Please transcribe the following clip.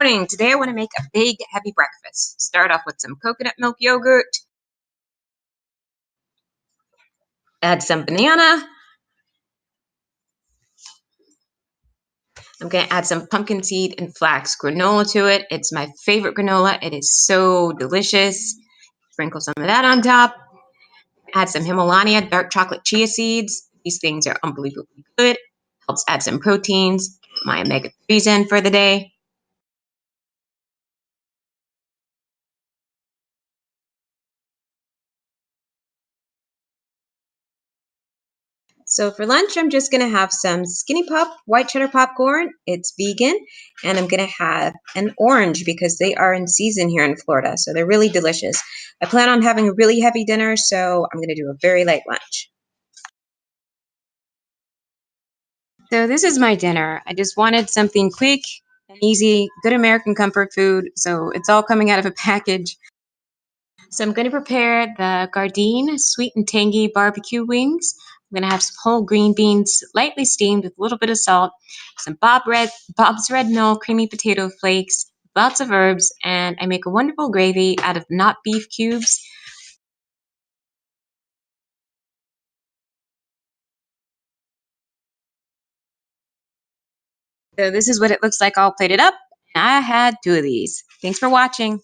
Morning. Today I want to make a big, heavy breakfast. Start off with some coconut milk yogurt, add some banana. I'm going to add some pumpkin seed and flax granola to it. It's my favorite granola. It is so delicious. Sprinkle some of that on top. Add some Himalaya dark chocolate chia seeds. These things are unbelievably good. Helps add some proteins. My omega-3s in for the day. So for lunch, I'm just going to have some Skinny Pop white cheddar popcorn. It's vegan. And I'm going to have an orange because they are in season here in Florida. So they're really delicious. I plan on having a really heavy dinner, so I'm going to do a very light lunch. So this is my dinner. I just wanted something quick and easy, good American comfort food. So it's all coming out of a package. So I'm going to prepare the Gardein sweet and tangy barbecue wings. I'm going to have some whole green beans, lightly steamed with a little bit of salt, some Bob's Red Mill creamy potato flakes, lots of herbs, and I make a wonderful gravy out of not beef cubes. So this is what it looks like all plated up. I had 2 of these. Thanks for watching.